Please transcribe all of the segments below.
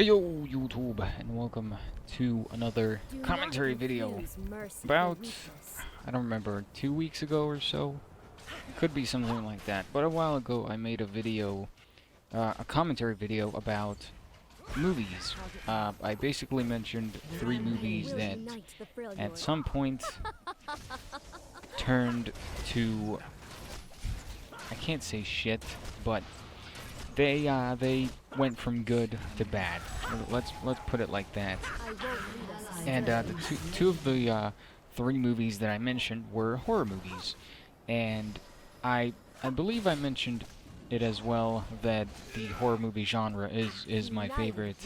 Hey yo YouTube, and welcome to another commentary video about, I don't remember, 2 weeks ago or so? Could be something like that, but a while ago I made a video, a commentary video about movies. I basically mentioned 3 movies that at some point turned to, I can't say shit, but they went from good to bad. Let's put it like that. And the two of the 3 movies that I mentioned were horror movies, and I I believe I mentioned it as well that the horror movie genre is my favorite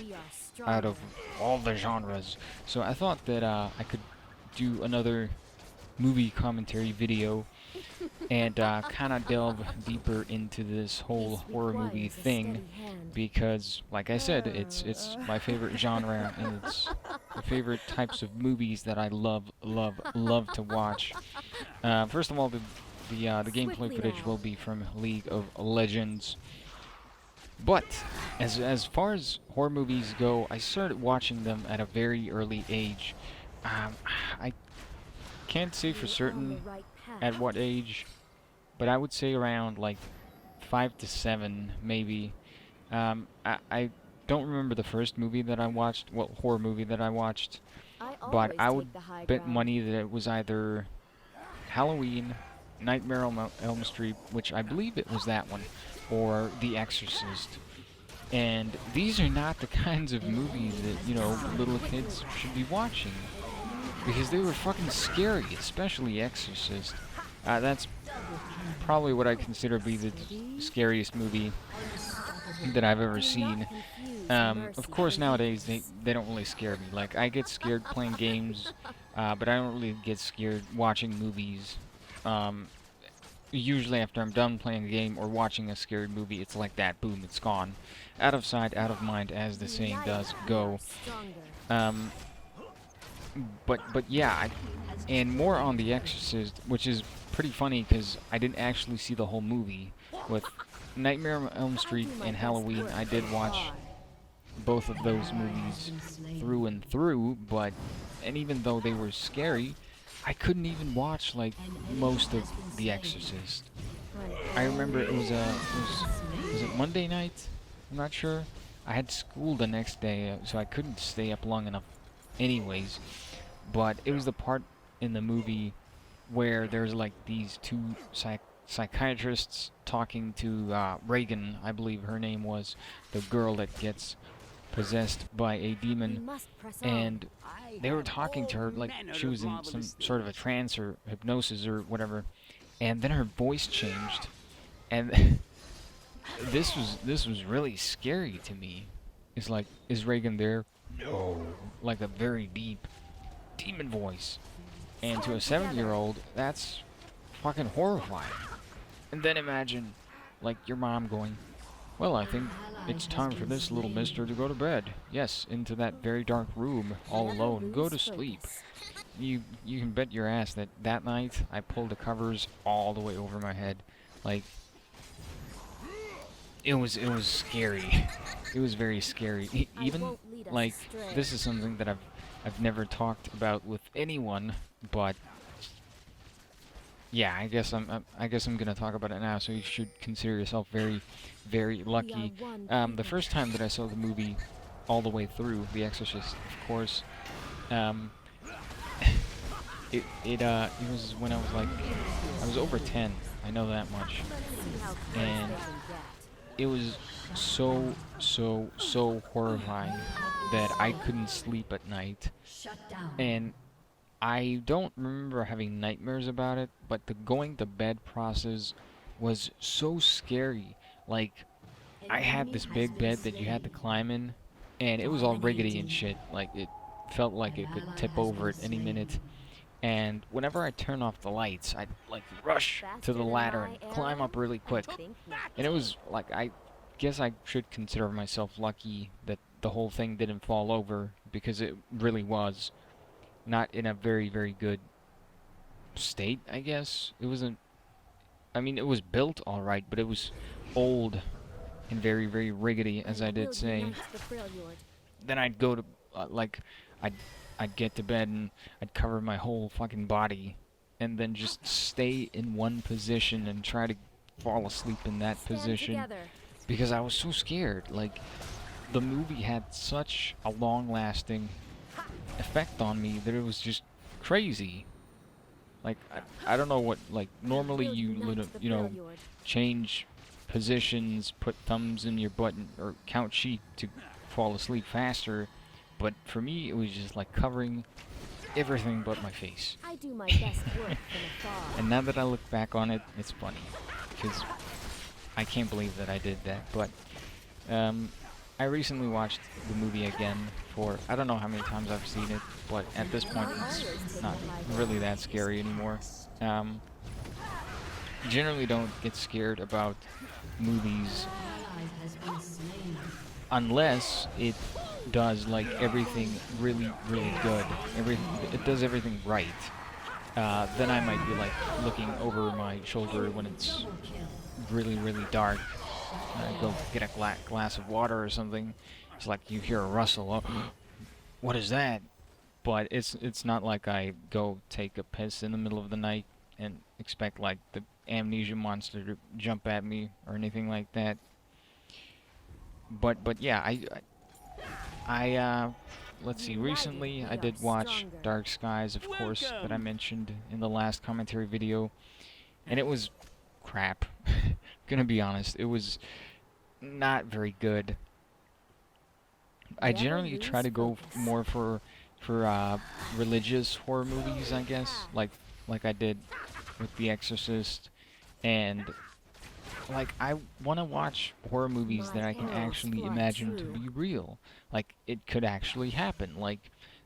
out of all the genres. So I thought that I could do another movie commentary video and kind of delve deeper into this whole horror movie thing because, like I said, it's my favorite genre and it's the favorite types of movies that I love to watch. First of all, the gameplay footage will be from League of Legends. But as far as horror movies go, I started watching them at a very early age. I can't say for certain at what age, but I would say around like 5 to 7, maybe. I don't remember the first movie that I watched, well, horror movie that I watched, but I would bet money that it was either Halloween, Nightmare on Elm Street, which I believe it was that one, or The Exorcist. And these are not the kinds of movies that, little kids should be watching. Because they were fucking scary, especially Exorcist. That's probably what I consider to be the scariest movie that I've ever seen. Of course, nowadays they don't really scare me. Like, I get scared playing games, but I don't really get scared watching movies. Usually after I'm done playing a game or watching a scary movie, it's like that, boom, it's gone. Out of sight, out of mind, as the saying does go. But yeah, and more on The Exorcist, which is pretty funny because I didn't actually see the whole movie. With Nightmare on Elm Street and Halloween, I did watch both of those movies through and through, and even though they were scary, I couldn't even watch like most of The Exorcist. I remember it was was it Monday night? I'm not sure. I had school the next day, so I couldn't stay up long enough anyways. But it was the part in the movie where there's like these two psychiatrists talking to Reagan, I believe her name was, the girl that gets possessed by a demon, and they were talking to her like she was in some sort of a trance or hypnosis or whatever, and then her voice changed, and this was really scary to me. It's like, is Reagan there? No. Like a very deep demon voice. And to a 7-year-old, that's fucking horrifying. And then imagine, like, your mom going, well, I think it's time for this little mister to go to bed. Yes, into that very dark room, all alone. Go to sleep. You can bet your ass that that night I pulled the covers all the way over my head. Like, it was scary. It was very scary. Even like, this is something that I've never talked about with anyone, but yeah, I guess I'm gonna talk about it now. So you should consider yourself very lucky. The first time that I saw the movie all the way through, The Exorcist, of course, um, it was when I was over 10. I know that much, and it was so horrifying that I couldn't sleep at night. And I don't remember having nightmares about it, but the going to bed process was so scary. Like, I had this big bed that you had to climb in, and it was all rickety and shit. Like, it felt like it could tip over at any minute. And whenever I turn off the lights, I'd like rush to the ladder and climb up really quick. And it was like, I guess I should consider myself lucky that the whole thing didn't fall over, because it really was not in a very good state, I guess. It wasn't, I mean, it was built alright, but it was old and very rickety, as I did say. then I'd go to like I'd I'd get to bed and I'd cover my whole fucking body and then just stay in one position and try to fall asleep in that position because I was so scared. Like the movie had such a long-lasting effect on me that it was just crazy. Like I don't know what, like normally you know change positions, put thumbs in your button or count sheep to fall asleep faster, but for me it was just like covering everything but my face. I do my best work from afar. And now that I look back on it, it's funny because I can't believe that I did that. But I recently watched the movie again for, I don't know how many times I've seen it, but at this point it's not really that scary anymore. Generally don't get scared about movies unless it does like everything really, really good. It does everything right. Then I might be like looking over my shoulder when it's really, really dark. Go get a glass of water or something. It's like you hear a rustle. Oh, what is that? But it's not like I go take a piss in the middle of the night and expect like the amnesia monster to jump at me or anything like that. But yeah, I let's see. Recently, I did watch Dark Skies, of course, that I mentioned in the last commentary video, and it was crap. Gonna be honest, it was not very good. I generally try to go more for religious horror movies, I guess, like I did with The Exorcist, and like I want to watch horror movies that I can actually imagine to be real. Like it could actually happen. Like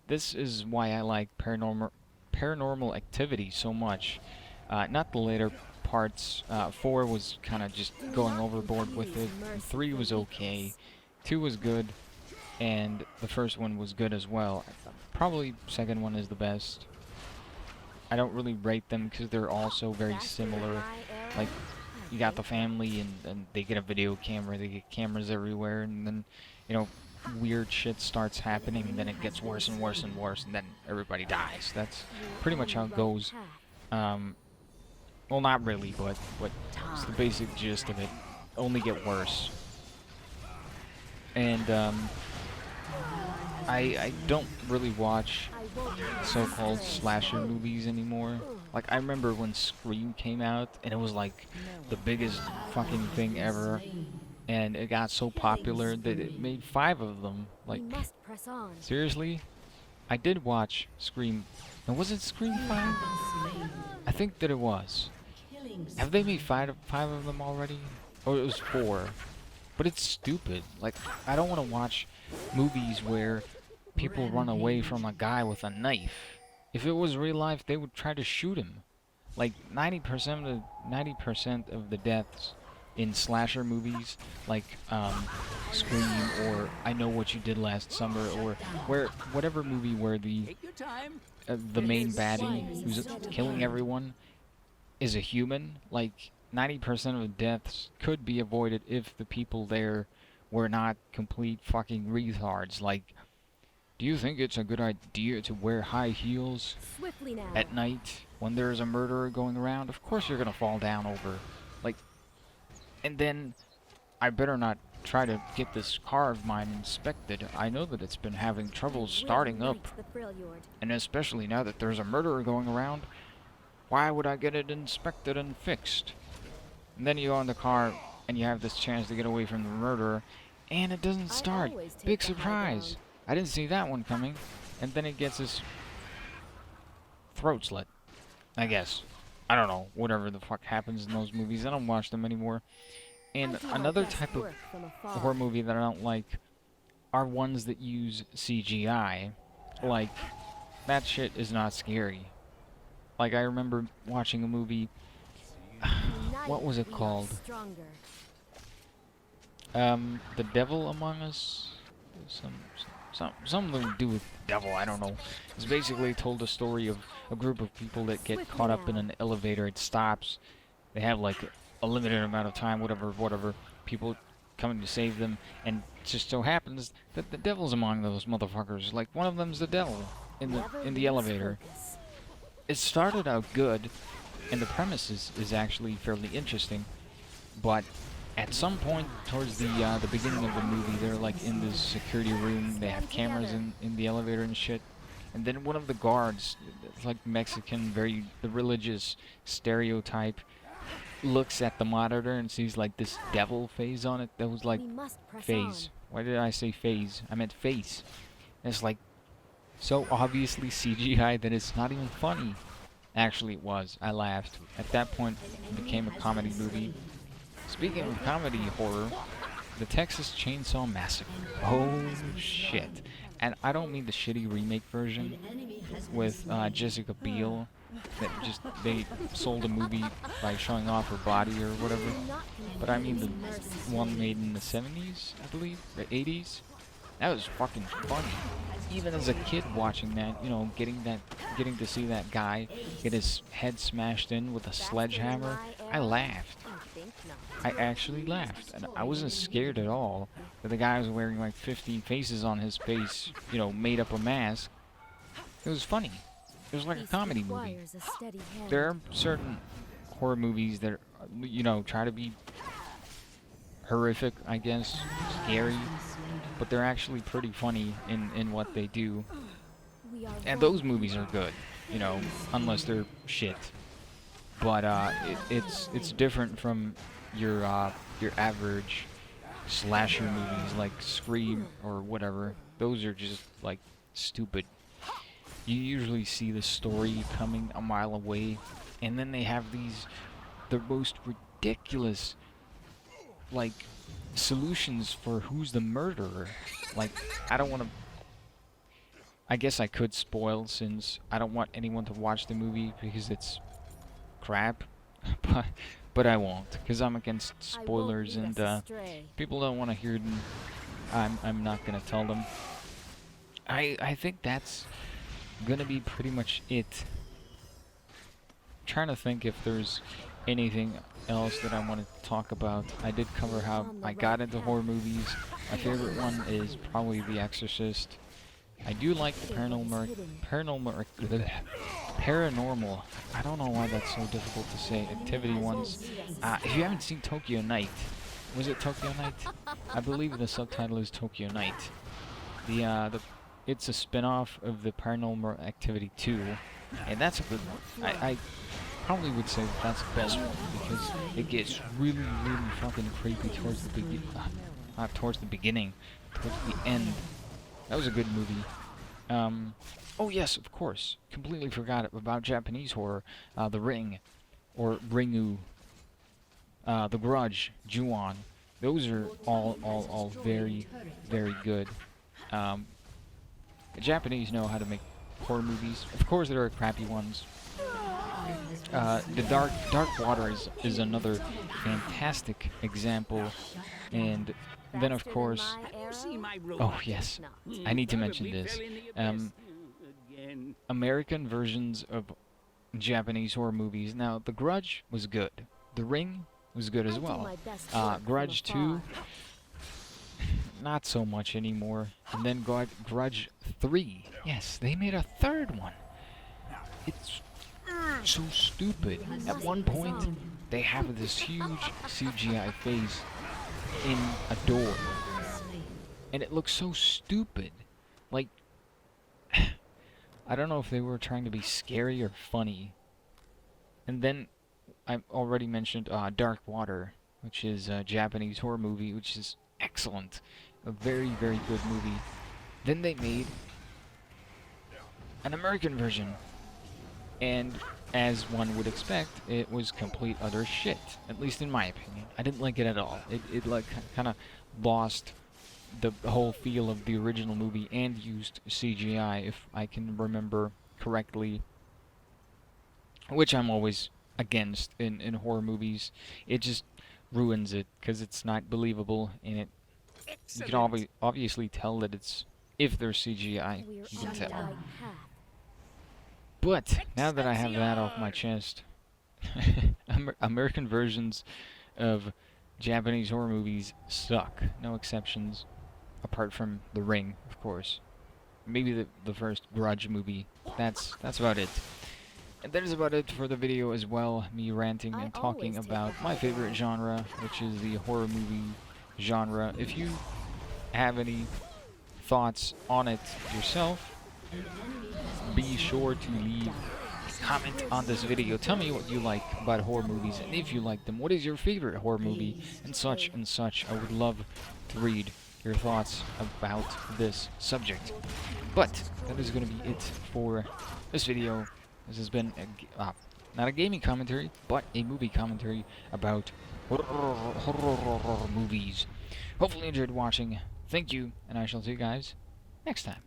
this is why I like paranormal activity so much. Not the later parts. 4 was kind of just going overboard with it. 3 was okay. 2 was good, and the first one was good as well. Probably second one is the best. I don't really rate them because they're all so very similar. Like you got the family and they get a video camera, they get cameras everywhere, and then, you know, weird shit starts happening, and then it gets worse and worse and worse, and then everybody dies. That's pretty much how it goes. Well, not really, but it's the basic gist of it. Only get worse. And I don't really watch so-called slasher movies anymore. Like, I remember when Scream came out, and it was like the biggest fucking thing ever, and it got so popular that it made 5 of them. Like, seriously? I did watch Scream. And was it Scream 5? I think that it was. Have they made 5 of them already? Or it was 4. But it's stupid. Like, I don't want to watch movies where people run away from a guy with a knife. If it was real life, they would try to shoot him. Like 90% of the deaths in slasher movies, like Scream or I Know What You Did Last Summer, or whatever movie where the main baddie who's killing everyone is a human, like 90% of the deaths could be avoided if the people there were not complete fucking retards. Like, do you think it's a good idea to wear high heels at night when there's a murderer going around? Of course you're gonna fall down over. Like, and then I better not try to get this car of mine inspected. I know that it's been having trouble starting up. And especially now that there's a murderer going around, why would I get it inspected and fixed? And then you go in the car and you have this chance to get away from the murderer, and it doesn't start. Big surprise. I didn't see that one coming. And then it gets his throat slit, I guess. I don't know. Whatever the fuck happens in those movies. I don't watch them anymore. And another type of horror movie that I don't like are ones that use CGI. Like, that shit is not scary. Like, I remember watching a movie... what was it called? The Devil Among Us? Something to do with devil, I don't know. It's basically told a story of a group of people that get caught up in an elevator. It stops. They have like a limited amount of time, whatever. People coming to save them, and it just so happens that the devil's among those motherfuckers. Like, one of them's the devil in the elevator. It started out good, and the premise is actually fairly interesting, but at some point towards the beginning of the movie, they're like in this security room. They have cameras in the elevator and shit. And then one of the guards, it's like Mexican, the religious stereotype, looks at the monitor and sees like this devil phase on it. That was like phase. Why did I say phase? I meant face. And it's like so obviously CGI that it's not even funny. Actually, it was. I laughed. At that point, it became a comedy movie. Speaking of comedy horror, the Texas Chainsaw Massacre. Oh shit. And I don't mean the shitty remake version with Jessica Biel that just they sold a movie by showing off her body or whatever. But I mean the one made in the 70s, I believe, the 80s. That was fucking funny. Even as a kid watching that, you know, getting to see that guy get his head smashed in with a sledgehammer, I laughed. I actually laughed, and I wasn't scared at all that the guy was wearing like 15 faces on his face, you know, made up a mask. It was funny. It was like a comedy movie. There are certain horror movies that, you know, try to be horrific, I guess, scary, but they're actually pretty funny in what they do. And those movies are good, you know, unless they're shit. But it's different from your average slasher movies like Scream or whatever. Those are just like stupid. You usually see the story coming a mile away, and then they have the most ridiculous like solutions for who's the murderer. Like, I don't want to. I guess I could spoil, since I don't want anyone to watch the movie because it's crap, but I won't, because I'm against spoilers, and people don't want to hear them. I'm not gonna tell them. I think that's gonna be pretty much it. Trying to think if there's anything else that I want to talk about. I did cover how I got into horror movies. My favorite one is probably The Exorcist. I do like the paranormal. I don't know why that's so difficult to say. Activity ones. If you haven't seen Tokyo Night, was it Tokyo Night? I believe the subtitle is Tokyo Night. It's a spin-off of the Paranormal Activity 2, and that's a good one. I probably would say that's the best one because it gets really, really fucking creepy towards the not towards the beginning, towards the end. That was a good movie. Oh yes, of course. Completely forgot about Japanese horror. The Ring, or Ringu. The Grudge, Ju-on. Those are all very, very good. The Japanese know how to make horror movies. Of course, there are crappy ones. The Dark Water is another fantastic example, and then of course, oh yes, I need to mention this. American versions of Japanese horror movies. Now, The Grudge was good. The Ring was good as well. Grudge 2, not so much anymore. And then Grudge 3. Yes, they made a third one. It's so stupid. At one point, they have this huge CGI face in a door, and it looks so stupid. Like, I don't know if they were trying to be scary or funny. And then I already mentioned Dark Water, which is a Japanese horror movie, which is excellent. A very, very good movie. Then they made an American version, and as one would expect, it was complete utter shit. At least in my opinion. I didn't like it at all. It like kind of lost the whole feel of the original movie and used CGI, if I can remember correctly, which I'm always against in horror movies. It just ruins it because it's not believable, and you can obviously tell that it's, if there's CGI, you can tell. But now that I have that off my chest, American versions of Japanese horror movies suck. No exceptions, apart from The Ring, of course. Maybe the first Grudge movie. That's about it. And that is about it for the video as well. Me ranting and talking about my favorite genre, which is the horror movie genre. If you have any thoughts on it yourself, be sure to leave a comment on this video. Tell me what you like about horror movies, and if you like them, what is your favorite horror movie, and such and such. I would love to read your thoughts about this subject. But that is going to be it for this video. This has been not a gaming commentary, but a movie commentary about horror movies. Hopefully you enjoyed watching. Thank you, and I shall see you guys next time.